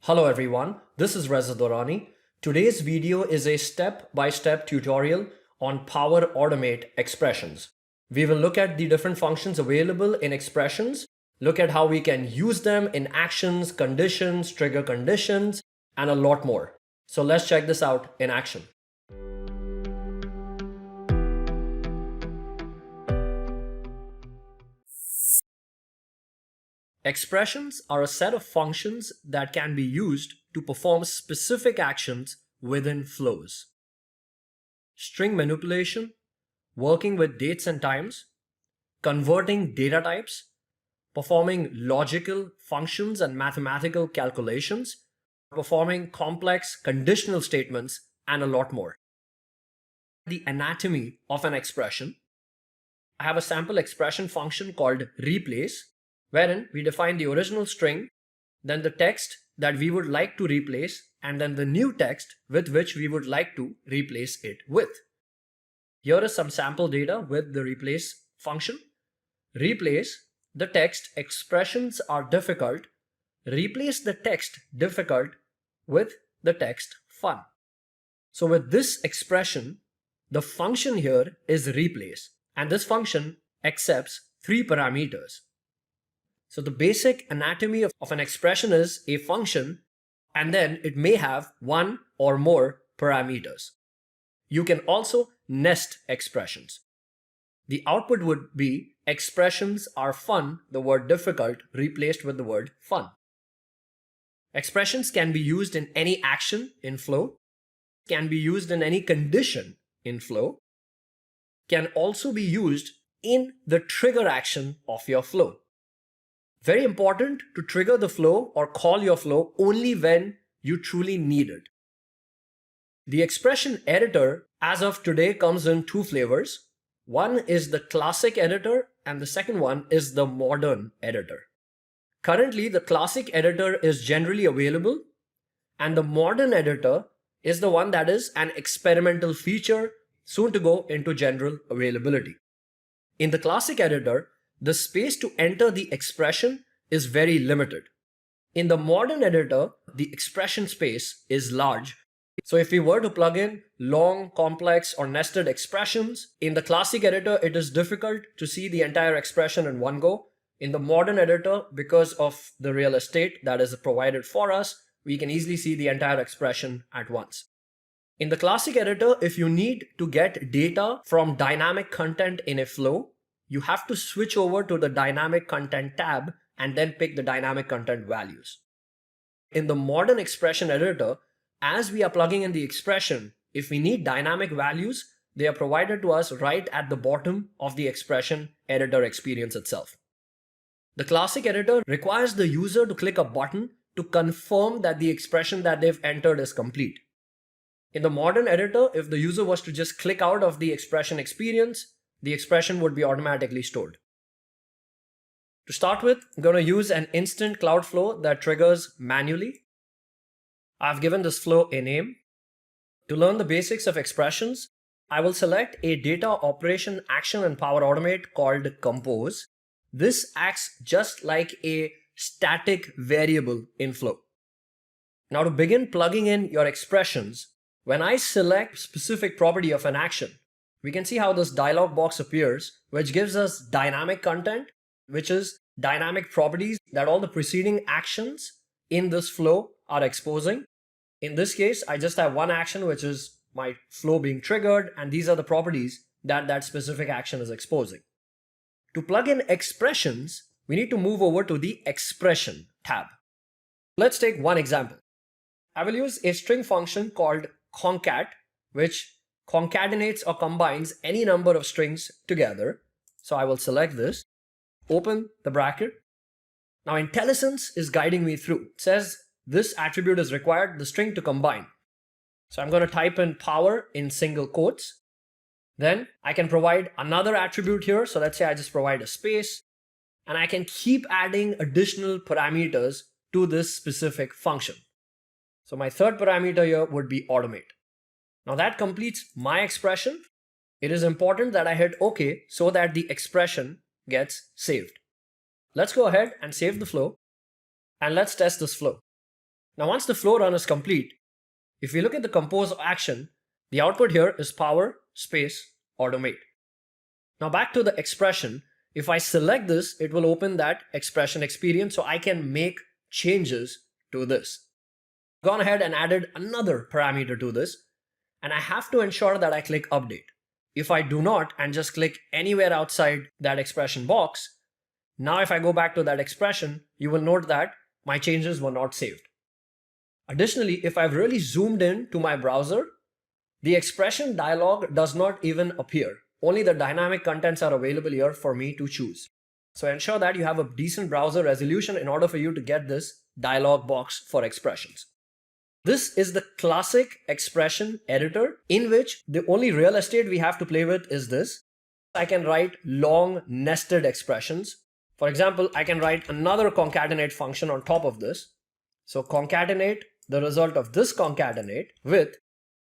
Hello everyone, this is Reza Dorrani. Today's video is a step-by-step tutorial on Power Automate expressions. We will look at the different functions available in expressions, look at how we can use them in actions, conditions, trigger conditions, and a lot more. So let's check this out in action. Expressions are a set of functions that can be used to perform specific actions within flows. String manipulation, working with dates and times, converting data types, performing logical functions and mathematical calculations, performing complex conditional statements, and a lot more. The anatomy of an expression. I have a sample expression function called replace, wherein we define the original string, then the text that we would like to replace, and then the new text with which we would like to replace it with. Here is some sample data with the replace function. Replace the text expressions are difficult. Replace the text difficult with the text fun. So with this expression, the function here is replace, and this function accepts 3 parameters. So the basic anatomy of an expression is a function, and then it may have 1 or more parameters. You can also nest expressions. The output would be expressions are fun, the word difficult replaced with the word fun. Expressions can be used in any action in flow, can be used in any condition in flow, can also be used in the trigger action of your flow. Very important to trigger the flow or call your flow only when you truly need it. The expression editor as of today comes in 2 flavors. One is the classic editor and the second one is the modern editor. Currently, the classic editor is generally available and the modern editor is the one that is an experimental feature soon to go into general availability. In the classic editor, the space to enter the expression is very limited. In the modern editor, the expression space is large. So if we were to plug in long, complex, or nested expressions, in the classic editor, it is difficult to see the entire expression in one go. In the modern editor, because of the real estate that is provided for us, we can easily see the entire expression at once. In the classic editor, if you need to get data from dynamic content in a flow, you have to switch over to the dynamic content tab and then pick the dynamic content values. In the modern expression editor, as we are plugging in the expression, if we need dynamic values, they are provided to us right at the bottom of the expression editor experience itself. The classic editor requires the user to click a button to confirm that the expression that they've entered is complete. In the modern editor, if the user was to just click out of the expression experience, the expression would be automatically stored. To start with, I'm going to use an instant cloud flow that triggers manually. I've given this flow a name. To learn the basics of expressions, I will select a data operation action in Power Automate called compose. This acts just like a static variable in flow. Now to begin plugging in your expressions, when I select specific property of an action, we can see how this dialog box appears, which gives us dynamic content, which is dynamic properties that all the preceding actions in this flow are exposing. In this case, I just have one action, which is my flow being triggered, and these are the properties that that specific action is exposing. To plug in expressions, we need to move over to the expression tab. Let's take one example. I will use a string function called concat, which concatenates or combines any number of strings together. So I will select this, open the bracket. Now IntelliSense is guiding me through. It says this attribute is required, the string to combine. So I'm going to type in power in single quotes. Then I can provide another attribute here. So let's say I just provide a space, and I can keep adding additional parameters to this specific function. So my third parameter here would be automate. Now that completes my expression. It is important that I hit OK so that the expression gets saved. Let's go ahead and save the flow and let's test this flow. Now once the flow run is complete, if we look at the compose action, the output here is power space automate. Now back to the expression, if I select this, it will open that expression experience so I can make changes to this. Gone ahead and added another parameter to this, and I have to ensure that I click update. If I do not and just click anywhere outside that expression box, now if I go back to that expression, you will note that my changes were not saved. Additionally, if I've really zoomed in to my browser, the expression dialog does not even appear. Only the dynamic contents are available here for me to choose. So ensure that you have a decent browser resolution in order for you to get this dialog box for expressions. This is the classic expression editor in which the only real estate we have to play with is this. I can write long nested expressions. For example, I can write another concatenate function on top of this. So concatenate the result of this concatenate with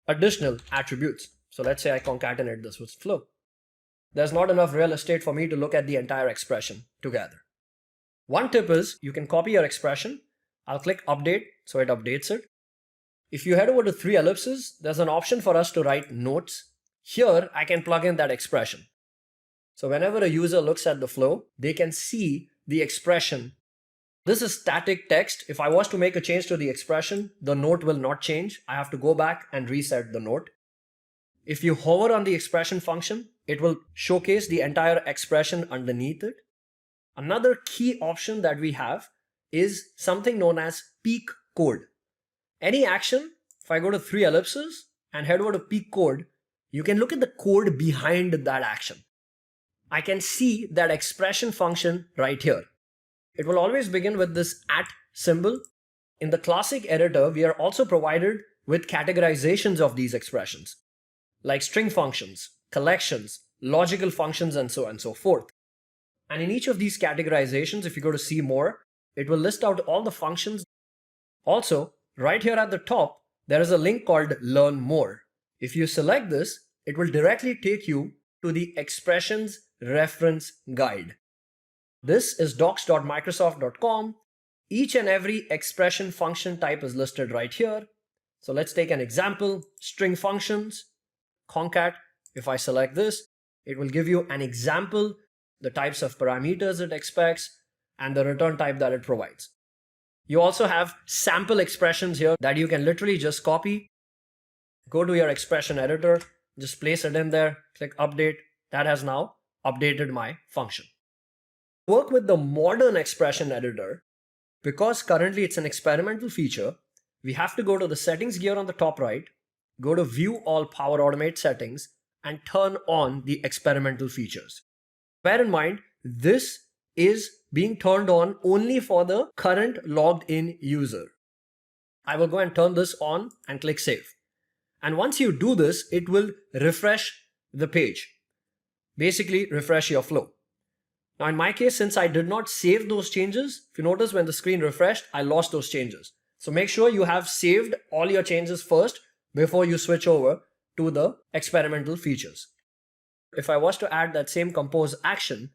additional attributes. So let's say I concatenate this with flow. There's not enough real estate for me to look at the entire expression together. One tip is you can copy your expression. I'll click update so it updates it. If you head over to 3 ellipses, there's an option for us to write notes. Here, I can plug in that expression. So whenever a user looks at the flow, they can see the expression. This is static text. If I was to make a change to the expression, the note will not change. I have to go back and reset the note. If you hover on the expression function, it will showcase the entire expression underneath it. Another key option that we have is something known as peak code. Any action, if I go to 3 ellipses and head over to peak code, you can look at the code behind that action. I can see that expression function right here. It will always begin with this @ symbol. In the classic editor, we are also provided with categorizations of these expressions, like string functions, collections, logical functions, and so on and so forth. And in each of these categorizations, if you go to see more, it will list out all the functions. Also, right here at the top, there is a link called Learn More. If you select this, it will directly take you to the expressions reference guide. This is docs.microsoft.com. Each and every expression function type is listed right here. So let's take an example, string functions, concat. If I select this, it will give you an example, the types of parameters it expects, and the return type that it provides. You also have sample expressions here that you can literally just copy, go to your expression editor, just place it in there, click update. That has now updated my function. Work with the modern expression editor. Because currently it's an experimental feature, we have to go to the settings gear on the top right, go to view all Power Automate settings, and turn on the experimental features. Bear in mind, this is being turned on only for the current logged in user. I will go and turn this on and click save. And once you do this, it will refresh the page. Basically refresh your flow. Now in my case, since I did not save those changes, if you notice when the screen refreshed, I lost those changes. So make sure you have saved all your changes first before you switch over to the experimental features. If I was to add that same compose action,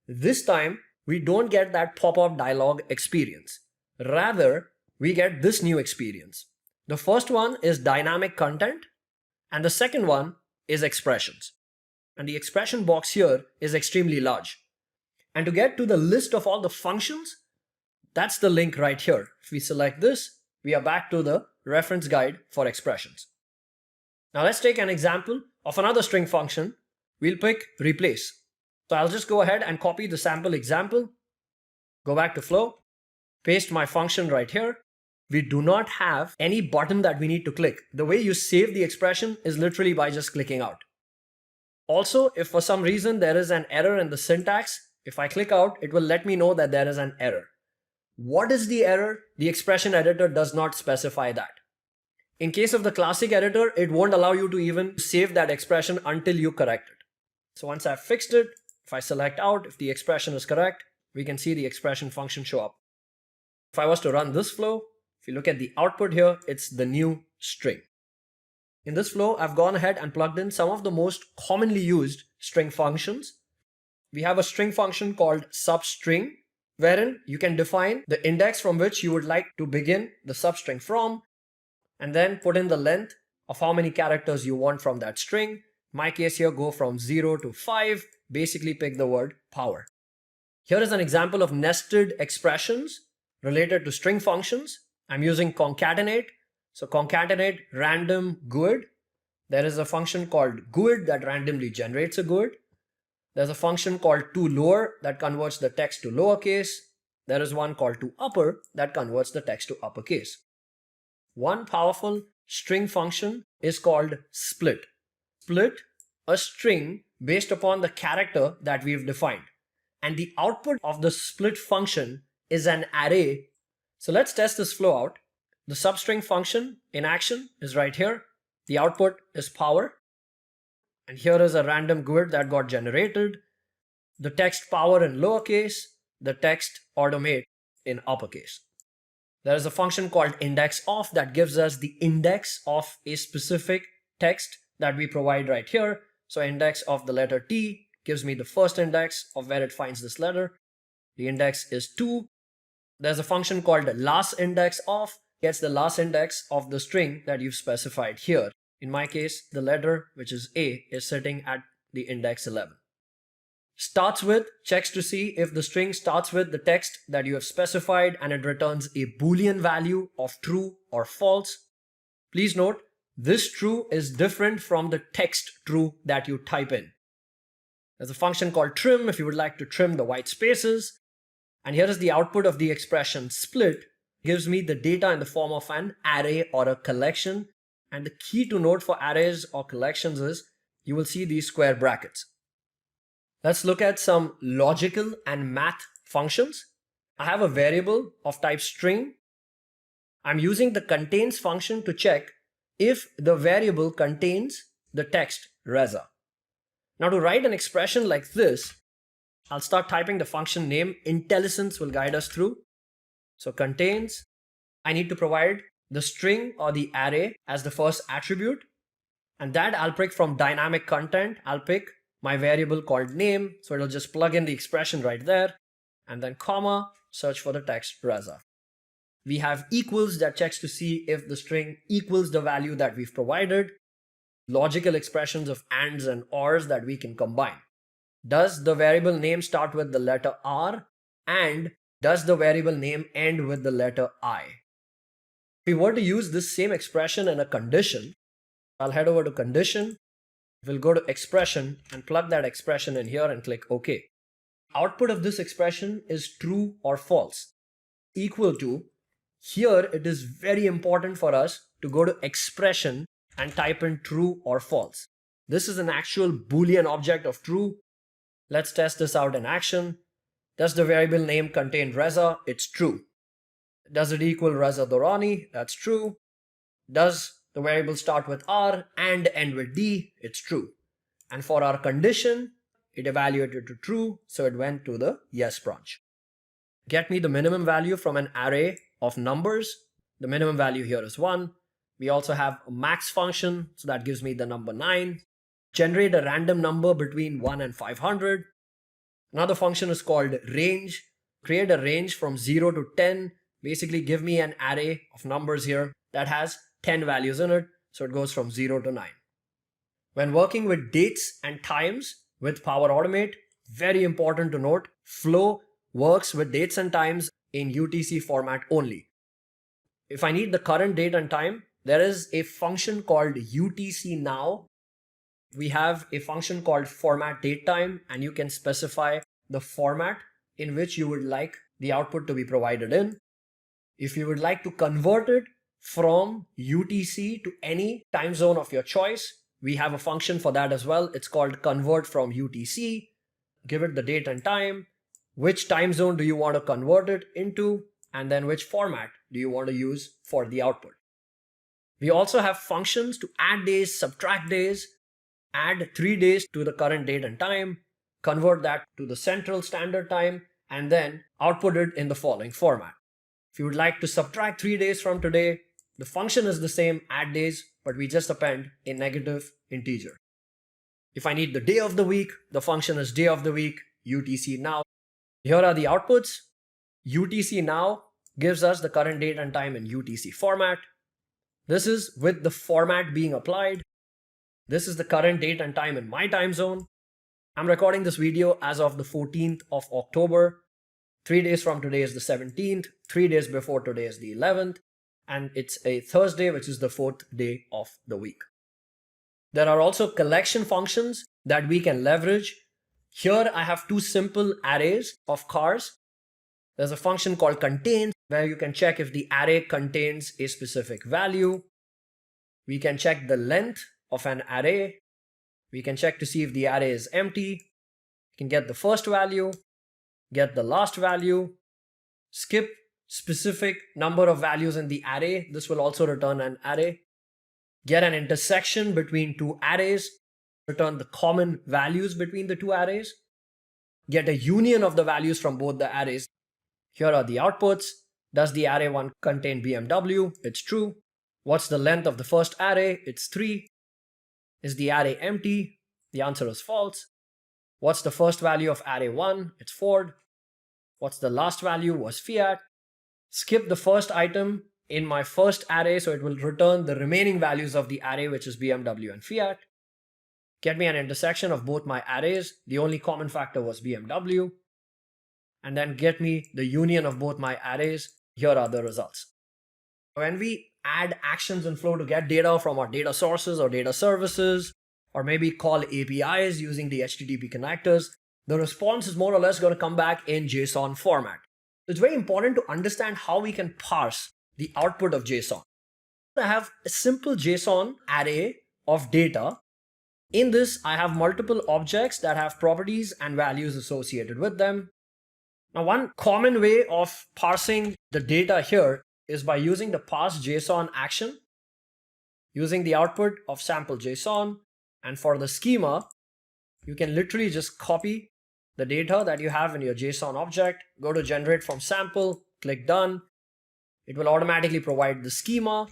this time we don't get that pop-up dialog experience. Rather, we get this new experience. The first one is dynamic content, and the second one is expressions. And the expression box here is extremely large. And to get to the list of all the functions, that's the link right here. If we select this, we are back to the reference guide for expressions. Now let's take an example of another string function. We'll pick replace. So I'll just go ahead and copy the sample example, go back to flow, paste my function right here. We do not have any button that we need to click. The way you save the expression is literally by just clicking out. Also, if for some reason there is an error in the syntax, if I click out, it will let me know that there is an error. What is the error? The expression editor does not specify that. In case of the classic editor, it won't allow you to even save that expression until you correct it. So once I've fixed it, if I select out, if the expression is correct, we can see the expression function show up. If I was to run this flow, if you look at the output here, it's the new string. In this flow, I've gone ahead and plugged in some of the most commonly used string functions. We have a string function called substring, wherein you can define the index from which you would like to begin the substring from, and then put in the length of how many characters you want from that string. In my case here, go from 0 to 5, basically pick the word power. Here is an example of nested expressions related to string functions. I'm using concatenate. So concatenate random GUID. There is a function called GUID that randomly generates a GUID. There's a function called toLower that converts the text to lowercase. There is one called toUpper that converts the text to uppercase. One powerful string function is called split. Split a string based upon the character that we've defined. And the output of the split function is an array. So let's test this flow out. The substring function in action is right here. The output is power. And here is a random GUID that got generated. The text power in lowercase, the text automate in uppercase. There is a function called indexOf that gives us the index of a specific text that we provide right here. So index of the letter T gives me the first index of where it finds this letter. The index is 2. There's a function called lastIndexOf, gets the last index of the string that you've specified here. In my case, the letter, which is A, is sitting at the index 11. Starts with checks to see if the string starts with the text that you have specified and it returns a Boolean value of true or false. Please note, this true is different from the text true that you type in. There's a function called trim if you would like to trim the white spaces. And here is the output of the expression split. It gives me the data in the form of an array or a collection. And the key to note for arrays or collections is you will see these square brackets. Let's look at some logical and math functions. I have a variable of type string. I'm using the contains function to check if the variable contains the text Reza. Now to write an expression like this, I'll start typing the function name. IntelliSense will guide us through. So contains, I need to provide the string or the array as the first attribute. And that I'll pick from dynamic content. I'll pick my variable called name. So it'll just plug in the expression right there. And then comma, search for the text Reza. We have equals that checks to see if the string equals the value that we've provided. Logical expressions of ands and ors that we can combine. Does the variable name start with the letter R? And does the variable name end with the letter I? If we were to use this same expression in a condition, I'll head over to condition. We'll go to expression and plug that expression in here and click OK. Output of this expression is true or false. Equal to, here it is very important for us to go to expression and type in true or false. This is an actual Boolean object of true. Let's test this out in action. Does the variable name contain Reza? It's true. Does it equal Reza Dorrani? That's true. Does the variable start with R and end with D? It's true. And for our condition, it evaluated to true, so it went to the yes branch. Get me the minimum value from an array of numbers. The minimum value here is 1. We also have a max function, so that gives me the number 9. Generate a random number between 1 and 500. Another function is called range. Create a range from 0 to 10. Basically give me an array of numbers here that has 10 values in it, so it goes from 0 to 9. When working with dates and times with Power Automate, very important to note, Flow works with dates and times in UTC format only. If I need the current date and time, there is a function called UTC now. We have a function called format datetime, and you can specify the format in which you would like the output to be provided in. If you would like to convert it from UTC to any time zone of your choice, we have a function for that as well. It's called convert from UTC. Give it the date and time. Which time zone do you want to convert it into? And then which format do you want to use for the output? We also have functions to add days, subtract days, add 3 days to the current date and time, convert that to the central standard time, and then output it in the following format. If you would like to subtract 3 days from today, the function is the same, add days, but we just append a negative integer. If I need the day of the week, the function is day of the week, UTC now. Here are the outputs. UTC now gives us the current date and time in UTC format. This is with the format being applied. This is the current date and time in my time zone. I'm recording this video as of the 14th of October. 3 days from today is the 17th. 3 days before today is the 11th. And it's a Thursday, which is the 4th day of the week. There are also collection functions that we can leverage. Here I have two simple arrays of cars. There's a function called contain, where you can check if the array contains a specific value. We can check the length of an array. We can check to see if the array is empty. You can get the first value, get the last value, skip specific number of values in the array. This will also return an array. Get an intersection between two arrays, return the common values between the two arrays. Get a union of the values from both the arrays. Here are the outputs. Does the array 1 contain BMW? It's true. What's the length of the first array? It's 3. Is the array empty? The answer is false. What's the first value of array 1? It's Ford. What's the last value? Was Fiat. Skip the first item in my first array, so it will return the remaining values of the array, which is BMW and Fiat. Get me an intersection of both my arrays. The only common factor was BMW. And then get me the union of both my arrays. Here are the results. When we add actions in Flow to get data from our data sources or data services, or maybe call APIs using the HTTP connectors, the response is more or less going to come back in JSON format. It's very important to understand how we can parse the output of JSON. I have a simple JSON array of data. In this, I have multiple objects that have properties and values associated with them. Now, one common way of parsing the data here is by using the parse JSON action, using the output of sample JSON. And for the schema, you can literally just copy the data that you have in your JSON object, go to generate from sample, click done. It will automatically provide the schema.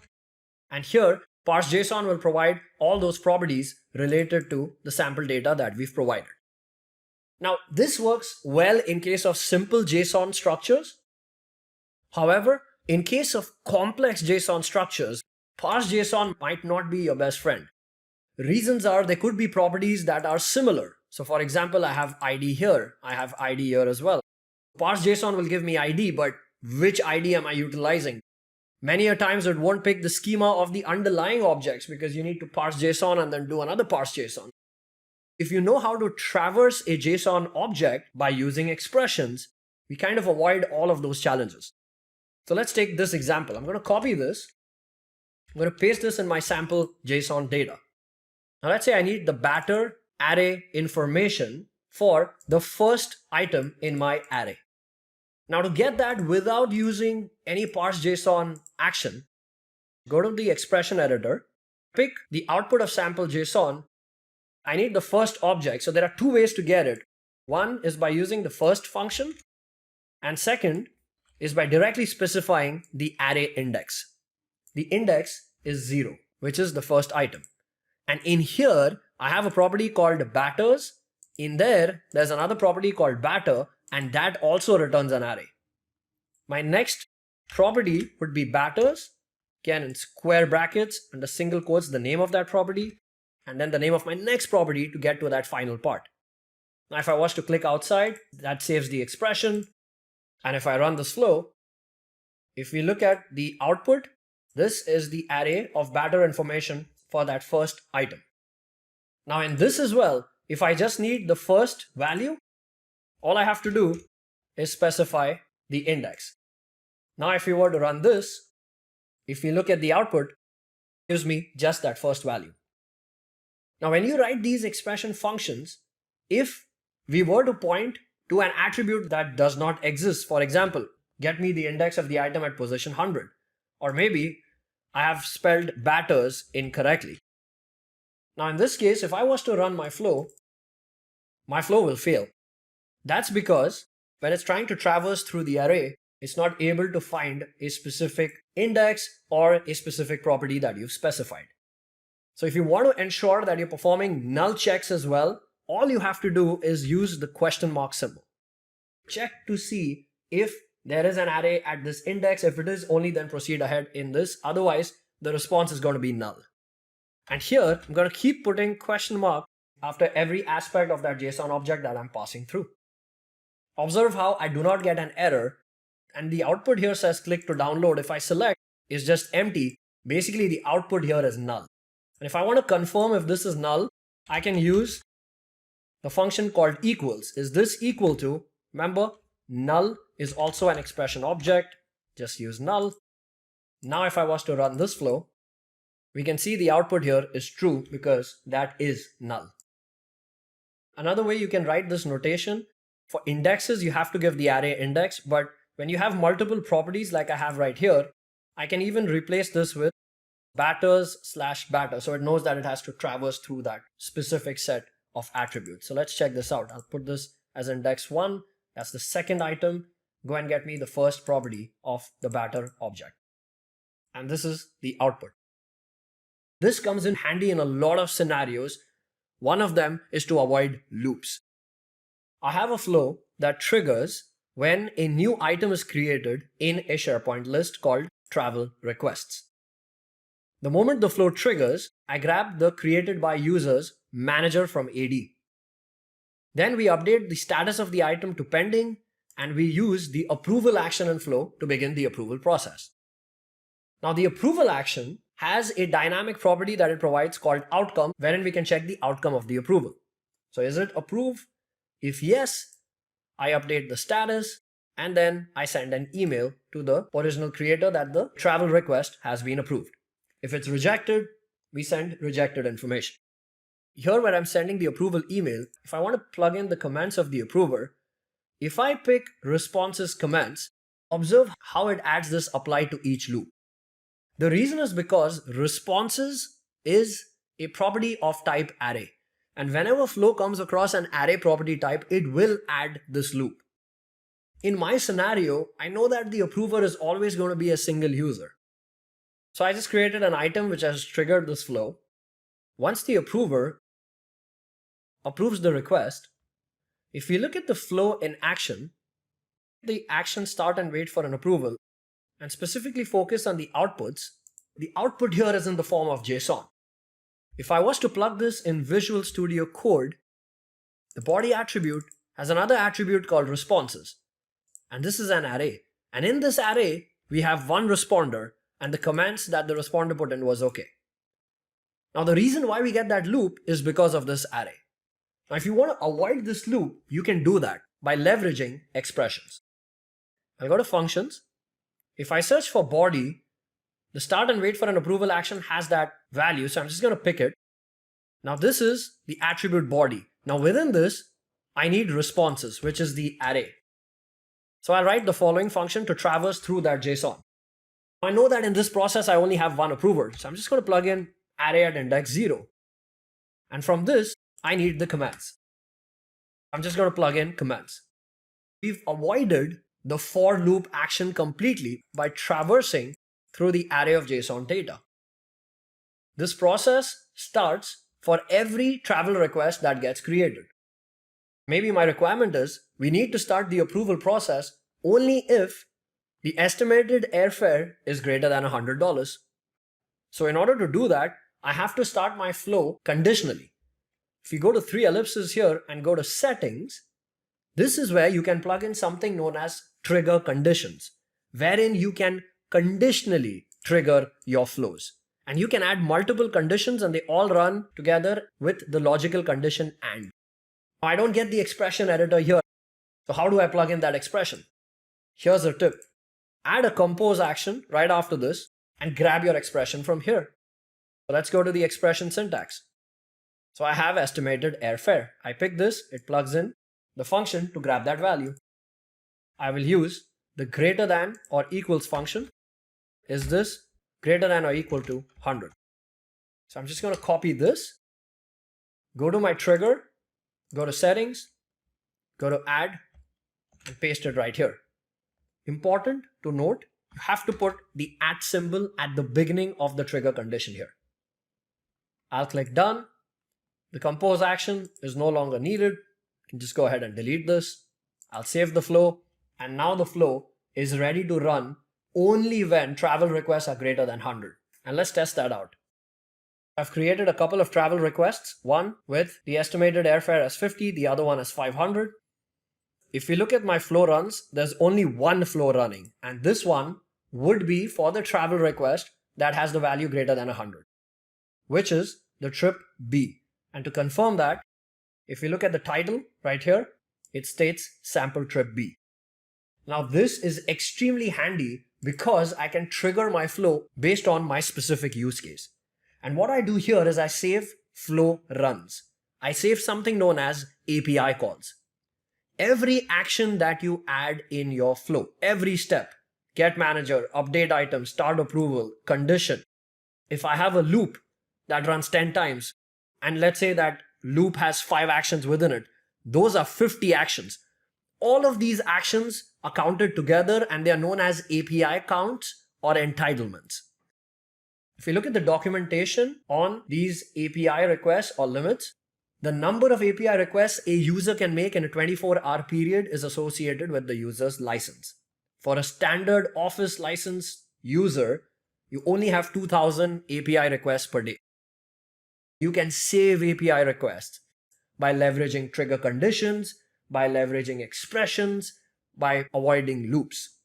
And here, parse JSON will provide all those properties related to the sample data that we've provided. Now, this works well in case of simple JSON structures. However, in case of complex JSON structures, parse JSON might not be your best friend. Reasons are there could be properties that are similar. So for example, I have ID here. I have ID here as well. Parse JSON will give me ID, but which ID am I utilizing? Many a times it won't pick the schema of the underlying objects because you need to parse JSON and then do another parse JSON. If you know how to traverse a JSON object by using expressions, we kind of avoid all of those challenges. So let's take this example. I'm going to copy this. I'm going to paste this in my sample JSON data. Now let's say I need the batter array information for the first item in my array. Now to get that without using any parse JSON action, go to the expression editor, pick the output of sample JSON. I need the first object. So there are two ways to get it. One is by using the first function, and second is by directly specifying the array index. The index is 0, which is the first item. And in here, I have a property called batters. In there, there's another property called batter, and that also returns an array. My next property would be batters, again in square brackets, under single quotes, the name of that property, and then the name of my next property to get to that final part. Now, if I was to click outside, that saves the expression. And if I run this flow, if we look at the output, this is the array of batter information for that first item. Now in this as well, if I just need the first value, all I have to do is specify the index. Now if we were to run this, if we look at the output, it gives me just that first value. Now when you write these expression functions, if we were to point to an attribute that does not exist, for example, get me the index of the item at position 100, or maybe I have spelled batters incorrectly. Now in this case, if I was to run my flow will fail. That's because when it's trying to traverse through the array, it's not able to find a specific index or a specific property that you've specified. So if you want to ensure that you're performing null checks as well, all you have to do is use the question mark symbol. Check to see if there is an array at this index. If it is, only then proceed ahead in this. Otherwise, the response is going to be null. And here, I'm going to keep putting question mark after every aspect of that JSON object that I'm passing through. Observe how I do not get an error, and the output here says click to download. If I select, it's just empty. Basically, the output here is null. And if I want to confirm if this is null, I can use the function called equals. Is this equal to? Remember, null is also an expression object. Just use null. Now if I was to run this flow, we can see the output here is true because that is null. Another way you can write this notation, for indexes you have to give the array index, but when you have multiple properties like I have right here, I can even replace this with batters/batter, so it knows that it has to traverse through that specific set of attributes. So let's check this out. I'll put this as index 1. That's the second item. Go and get me the first property of the batter object. And this is the output. This comes in handy in a lot of scenarios. One of them is to avoid loops. I have a flow that triggers when a new item is created in a SharePoint list called travel requests. The moment the flow triggers, I grab the created by users manager from AD. Then we update the status of the item to pending, and we use the approval action in flow to begin the approval process. Now the approval action has a dynamic property that it provides called outcome, wherein we can check the outcome of the approval. So is it approved? If yes, I update the status, and then I send an email to the original creator that the travel request has been approved. If it's rejected, we send rejected information. Here where I'm sending the approval email, if I want to plug in the comments of the approver, if I pick responses comments, observe how it adds this apply to each loop. The reason is because responses is a property of type array. And whenever flow comes across an array property type, it will add this loop. In my scenario, I know that the approver is always going to be a single user. So I just created an item which has triggered this flow. Once the approver approves the request, if we look at the flow in action, the action start and wait for an approval, and specifically focus on the outputs, the output here is in the form of JSON. If I was to plug this in Visual Studio Code, the body attribute has another attribute called responses. And this is an array. And in this array, we have one responder, and the comments that the responder put in was okay. Now the reason why we get that loop is because of this array. Now if you want to avoid this loop, you can do that by leveraging expressions. I'll go to functions. If I search for body, the start and wait for an approval action has that value, so I'm just going to pick it. Now this is the attribute body. Now within this, I need responses, which is the array. So I'll write the following function to traverse through that JSON. I know that in this process, I only have one approver, so I'm just going to plug in array at index 0. And from this, I need the comments. I'm just going to plug in comments. We've avoided the for loop action completely by traversing through the array of JSON data. This process starts for every travel request that gets created. Maybe my requirement is we need to start the approval process only if the estimated airfare is greater than $100. So in order to do that, I have to start my flow conditionally. If you go to 3 ellipses here and go to settings, this is where you can plug in something known as trigger conditions, wherein you can conditionally trigger your flows. And you can add multiple conditions and they all run together with the logical condition AND. I don't get the expression editor here. So how do I plug in that expression? Here's a tip. Add a compose action right after this and grab your expression from here. So let's go to the expression syntax. So I have estimated airfare. I pick this, it plugs in the function to grab that value. I will use the greater than or equals function. Is this greater than or equal to 100? So I'm just going to copy this, go to my trigger, go to settings, go to add, and paste it right here. Important to note, you have to put the @ symbol at the beginning of the trigger condition here. I'll click done. The compose action is no longer needed. You can just go ahead and delete this. I'll save the flow, and now the flow is ready to run only when travel requests are greater than 100. And let's test that out. I've created a couple of travel requests, one with the estimated airfare as 50, the other one as 500. If we look at my flow runs, there's only one flow running, and this one would be for the travel request that has the value greater than 100, which is the trip B. And to confirm that, if we look at the title right here, it states sample trip B. Now this is extremely handy because I can trigger my flow based on my specific use case. And what I do here is I save flow runs. I save something known as API calls. Every action that you add in your flow, every step, get manager, update item, start approval, condition. If I have a loop that runs 10 times, and let's say that loop has 5 actions within it, those are 50 actions. All of these actions are counted together and they are known as API counts or entitlements. If you look at the documentation on these API requests or limits, the number of API requests a user can make in a 24-hour period is associated with the user's license. For a standard Office license user, you only have 2000 API requests per day. You can save API requests by leveraging trigger conditions, by leveraging expressions, by avoiding loops.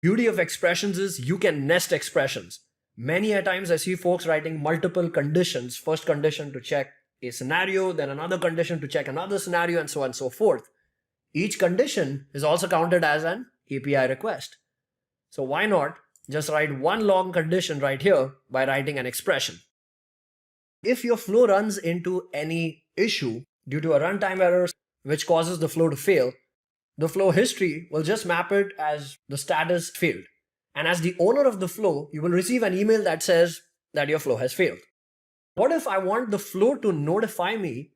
Beauty of expressions is you can nest expressions. Many a times I see folks writing multiple conditions, first condition to check a scenario, then another condition to check another scenario, and so on and so forth. Each condition is also counted as an API request. So why not just write one long condition right here by writing an expression? If your flow runs into any issue due to a runtime error which causes the flow to fail, the flow history will just map it as the status failed. And as the owner of the flow, you will receive an email that says that your flow has failed. What if I want the flow to notify me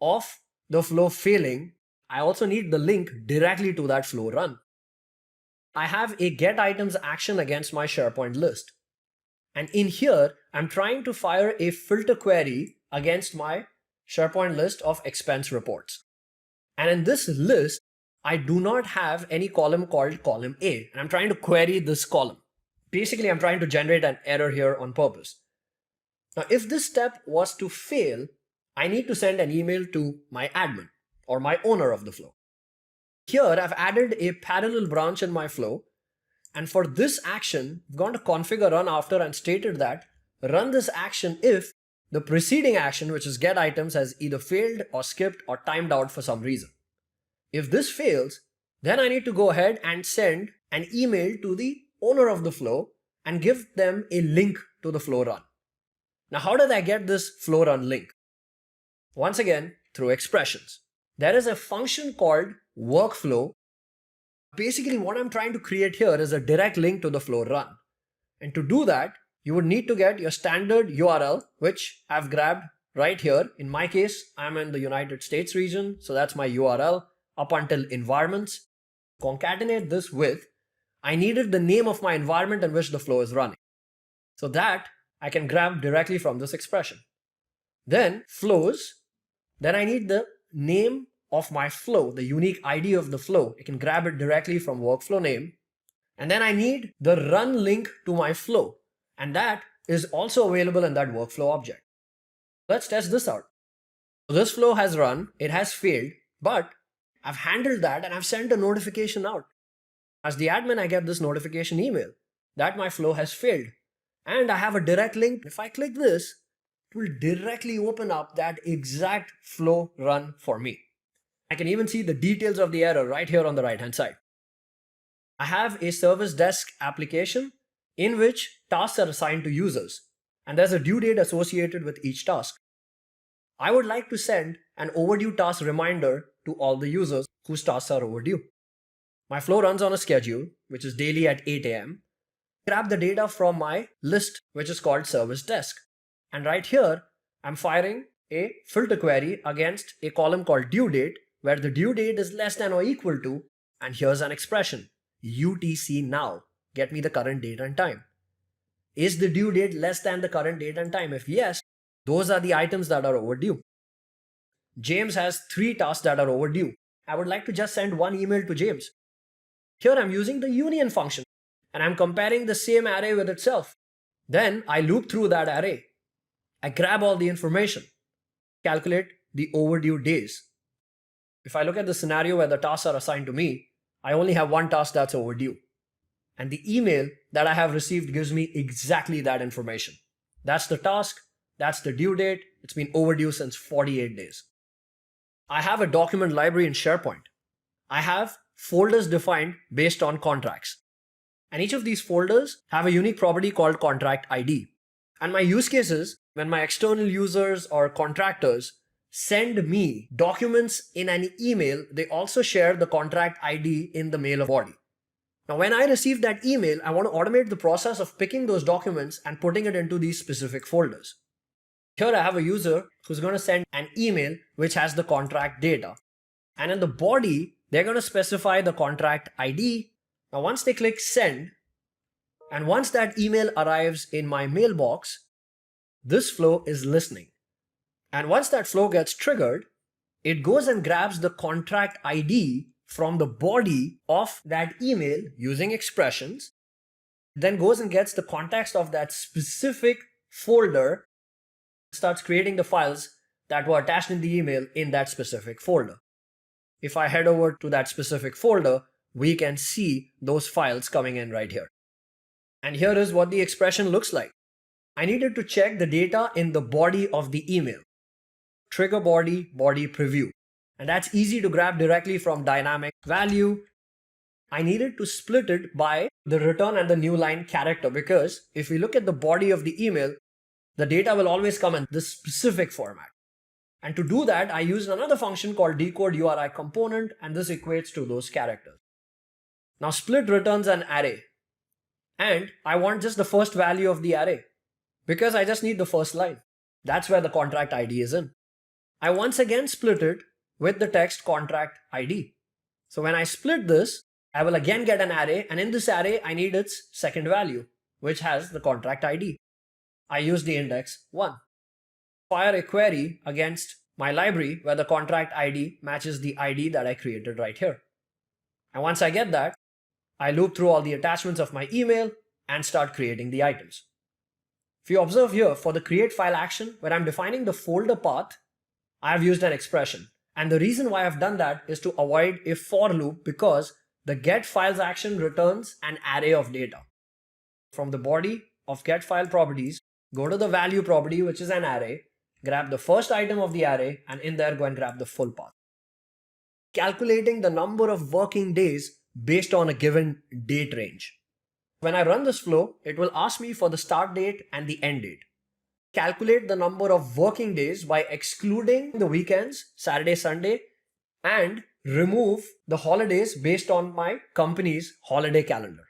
of the flow failing? I also need the link directly to that flow run. I have a get items action against my SharePoint list. And in here, I'm trying to fire a filter query against my SharePoint list of expense reports. And in this list, I do not have any column called column A, and I'm trying to query this column. Basically, I'm trying to generate an error here on purpose. Now, if this step was to fail, I need to send an email to my admin or my owner of the flow. Here, I've added a parallel branch in my flow, and for this action, I've gone to configure run after and stated that run this action if the preceding action, which is get items, has either failed or skipped or timed out for some reason. If this fails, then I need to go ahead and send an email to the owner of the flow and give them a link to the flow run. Now, how did I get this flow run link? Once again, through expressions. There is a function called workflow. Basically, what I'm trying to create here is a direct link to the flow run. And to do that, you would need to get your standard URL, which I've grabbed right here. In my case, I'm in the United States region, so that's my URL. Up until environments, concatenate this with, I needed the name of my environment in which the flow is running. So that I can grab directly from this expression. Then flows, then I need the name of my flow, the unique ID of the flow. I can grab it directly from workflow name. And then I need the run link to my flow. And that is also available in that workflow object. Let's test this out. So this flow has run, it has failed, but I've handled that and I've sent a notification out. As the admin, I get this notification email that my flow has failed. And I have a direct link. If I click this, it will directly open up that exact flow run for me. I can even see the details of the error right here on the right hand side. I have a service desk application in which tasks are assigned to users. And there's a due date associated with each task. I would like to send an overdue task reminder to all the users whose tasks are overdue. My flow runs on a schedule, which is daily at 8 a.m. Grab the data from my list, which is called service desk. And right here, I'm firing a filter query against a column called due date, where the due date is less than or equal to, and here's an expression, UTC now, get me the current date and time. Is the due date less than the current date and time? If yes, those are the items that are overdue. James has 3 tasks that are overdue. I would like to just send one email to James. Here I'm using the union function and I'm comparing the same array with itself. Then I loop through that array. I grab all the information, calculate the overdue days. If I look at the scenario where the tasks are assigned to me, I only have one task that's overdue. And the email that I have received gives me exactly that information. That's the task, that's the due date, it's been overdue since 48 days. I have a document library in SharePoint. I have folders defined based on contracts. And each of these folders have a unique property called contract ID. And my use case is when my external users or contractors send me documents in an email, they also share the contract ID in the mail body. Now, when I receive that email, I want to automate the process of picking those documents and putting it into these specific folders. Here I have a user who's going to send an email which has the contract data. And in the body, they're going to specify the contract ID. Now, once they click send, and once that email arrives in my mailbox, this flow is listening. And once that flow gets triggered, it goes and grabs the contract ID from the body of that email using expressions, then goes and gets the context of that specific folder, starts creating the files that were attached in the email in that specific folder. If I head over to that specific folder, we can see those files coming in right here. And here is what the expression looks like. I needed to check the data in the body of the email. Trigger body, body preview. And that's easy to grab directly from dynamic value. I needed to split it by the return and the new line character, because if we look at the body of the email, the data will always come in this specific format. And to do that, I used another function called decode URI component, and this equates to those characters. Now split returns an array. And I want just the first value of the array, because I just need the first line. That's where the contract ID is in. I once again split it with the text contract ID. So when I split this, I will again get an array, and in this array, I need its second value, which has the contract ID. I use the index 1. Fire a query against my library where the contract ID matches the ID that I created right here. And once I get that, I loop through all the attachments of my email and start creating the items. If you observe here, for the create file action, where I'm defining the folder path, I've used an expression. And the reason why I've done that is to avoid a for loop, because the get files action returns an array of data. From the body of get file properties, go to the value property, which is an array, grab the first item of the array, and in there go and grab the full path. Calculating the number of working days based on a given date range. When I run this flow, it will ask me for the start date and the end date. Calculate the number of working days by excluding the weekends, Saturday, Sunday, and remove the holidays based on my company's holiday calendar.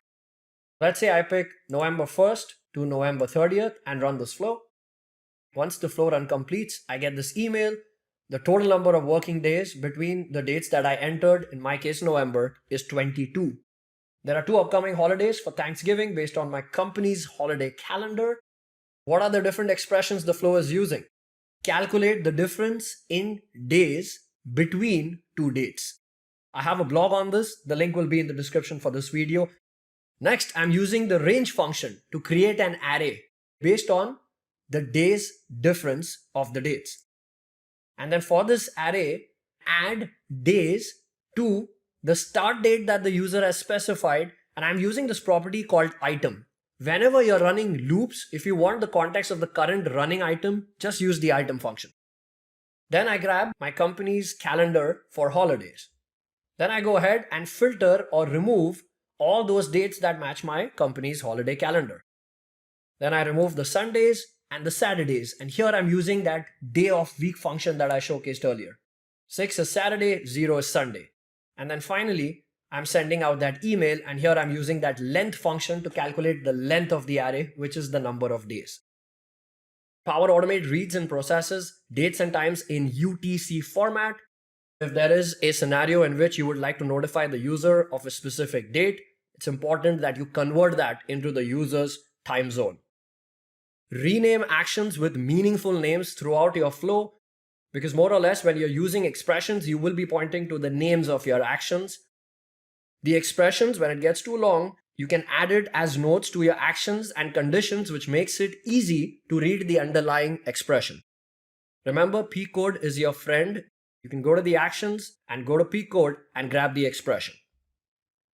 Let's say I pick November 1st to November 30th and run this flow. Once the flow run completes, I get this email. The total number of working days between the dates that I entered, in my case November, is 22. There are 2 upcoming holidays for Thanksgiving based on my company's holiday calendar. What are the different expressions the flow is using? Calculate the difference in days between 2 dates. I have a blog on this. The link will be in the description for this video. Next, I'm using the range function to create an array based on the days difference of the dates. And then for this array, add days to the start date that the user has specified. And I'm using this property called item. Whenever you're running loops, if you want the context of the current running item, just use the item function. Then I grab my company's calendar for holidays. Then I go ahead and filter or remove all those dates that match my company's holiday calendar. Then I remove the Sundays and the Saturdays. And here I'm using that day of week function that I showcased earlier. 6 is Saturday, 0 is Sunday. And then finally, I'm sending out that email, and here I'm using that length function to calculate the length of the array, which is the number of days. Power Automate reads and processes dates and times in UTC format. If there is a scenario in which you would like to notify the user of a specific date, it's important that you convert that into the user's time zone. Rename actions with meaningful names throughout your flow, because more or less when you're using expressions, you will be pointing to the names of your actions. The expressions, when it gets too long, you can add it as notes to your actions and conditions, which makes it easy to read the underlying expression. Remember, P code is your friend. You can go to the actions and go to P code and grab the expression.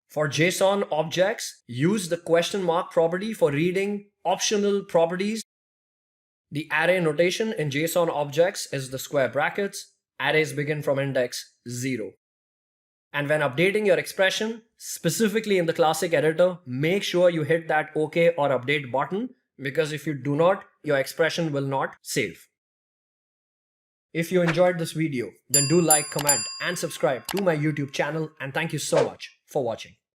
For JSON objects, use the question mark property for reading optional properties. The array notation in JSON objects is the square brackets. Arrays begin from index 0. And when updating your expression, specifically in the classic editor, make sure you hit that OK or update button, because if you do not, your expression will not save. If you enjoyed this video, then do like, comment, and subscribe to my YouTube channel, and thank you so much for watching.